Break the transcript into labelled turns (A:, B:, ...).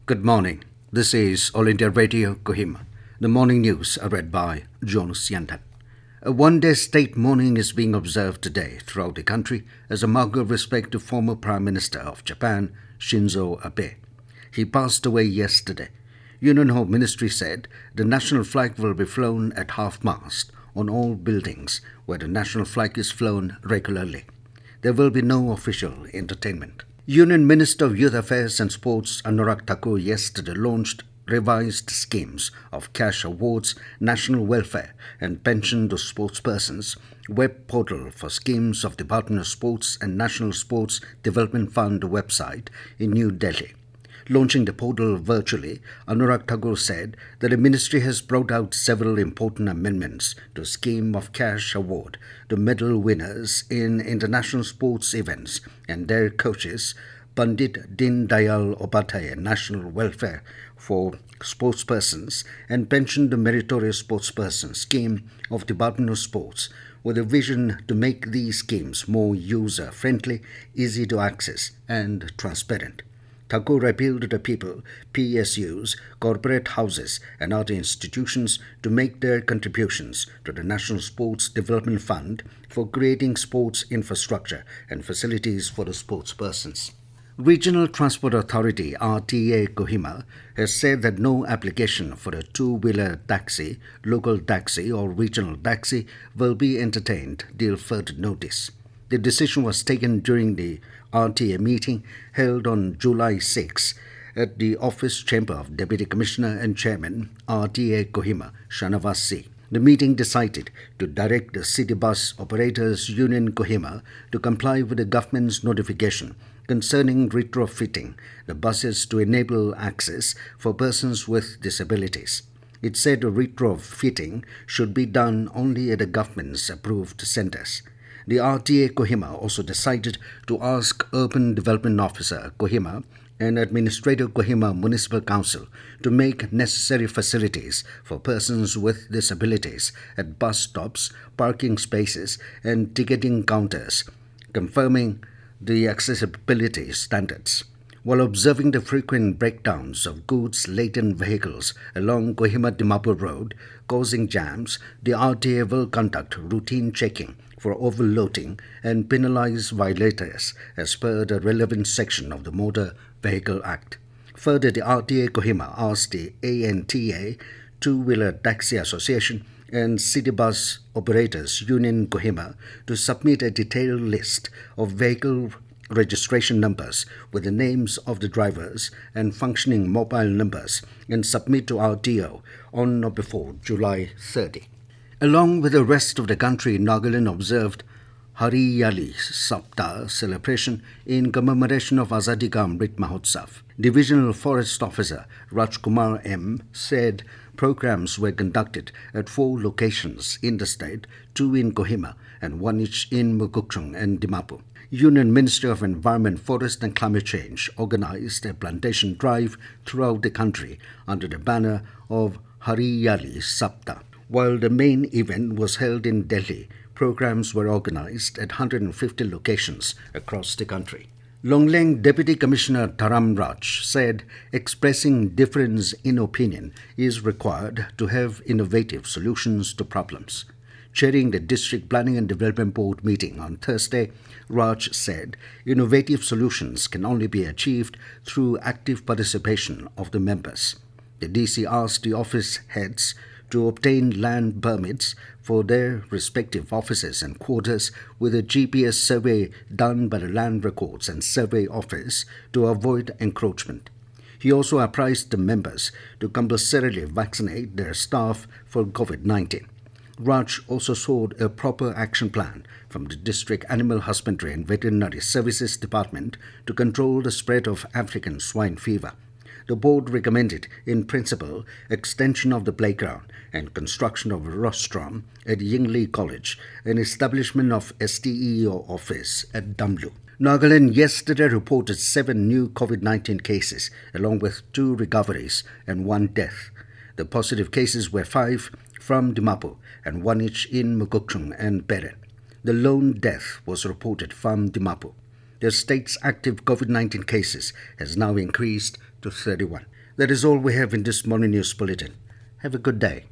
A: Good morning. This is All India Radio Kohima. The morning news are read by Jonas Yantan. A one-day state mourning is being observed today throughout the country as a mark of respect to former Prime Minister of Japan, Shinzo Abe. He passed away yesterday. Union Home Ministry said the national flag will be flown at half-mast on all buildings where the national flag is flown regularly. There will be no official entertainment. Union Minister of Youth Affairs and Sports Anurag Thakur yesterday launched revised schemes of cash awards, national welfare and pension to sportspersons, web portal for schemes of Department of Sports and National Sports Development Fund website in New Delhi. Launching the portal virtually, Anurag Thakur said that the ministry has brought out several important amendments to a scheme of cash award to medal winners in international sports events and their coaches, Pandit Din Dayal Upadhyaya National Welfare for Sportspersons and Pension to Meritorious Sportspersons scheme of Department of Sports, with a vision to make these schemes more user-friendly, easy to access and transparent. Thakur appealed to the people, PSUs, corporate houses and other institutions to make their contributions to the National Sports Development Fund for creating sports infrastructure and facilities for the sportspersons. Regional Transport Authority RTA Kohima has said that no application for a two-wheeler taxi, local taxi or regional taxi will be entertained till further notice. The decision was taken during the RTA meeting held on July 6 at the Office Chamber of Deputy Commissioner and Chairman RTA Kohima, Shanavas C. The meeting decided to direct the City Bus Operators Union Kohima to comply with the government's notification concerning retrofitting the buses to enable access for persons with disabilities. It said retrofitting should be done only at the government's approved centres. The RTA Kohima also decided to ask Urban Development Officer Kohima and Administrator Kohima Municipal Council to make necessary facilities for persons with disabilities at bus stops, parking spaces and ticketing counters, confirming the accessibility standards. While observing the frequent breakdowns of goods-laden vehicles along Kohima-Dimapur Road causing jams, the RTA will conduct routine checking for overloading and penalize violators as per the relevant section of the Motor Vehicle Act. Further, the RTA Kohima asked the ANTA, Two-Wheeler Taxi Association and City Bus Operators Union Kohima to submit a detailed list of vehicle registration numbers with the names of the drivers and functioning mobile numbers and submit to RTO on or before July 30. Along with the rest of the country, Nagaland observed Hariyali Saptah celebration in commemoration of Azadi Ka Amrit Mahotsav. Divisional Forest Officer Rajkumar M. said programs were conducted at 4 locations in the state, 2 in Kohima and 1 each in Mukokchung and Dimapur. Union Ministry of Environment, Forest and Climate Change organized a plantation drive throughout the country under the banner of Hariyali Saptah. While the main event was held in Delhi, programs were organized at 150 locations across the country. Longleng Deputy Commissioner Dharam Raj said expressing difference in opinion is required to have innovative solutions to problems. Chairing the District Planning and Development Board meeting on Thursday, Raj said innovative solutions can only be achieved through active participation of the members. The DC asked the office heads to obtain land permits for their respective offices and quarters with a GPS survey done by the Land Records and Survey Office to avoid encroachment. He also apprised the members to compulsorily vaccinate their staff for COVID-19. Raj also sought a proper action plan from the District Animal Husbandry and Veterinary Services Department to control the spread of African swine fever. The board recommended, in principle, extension of the playground and construction of a rostrum at Yingli College and establishment of STEO office at Damlu. Nagaland yesterday reported 7 new COVID-19 cases, along with 2 recoveries and 1 death. The positive cases were 5 from Dimapur and 1 each in Mukokchung and Beren. The lone death was reported from Dimapur. The state's active COVID-19 cases has now increased to 31. That is all we have in this morning news bulletin. Have a good day.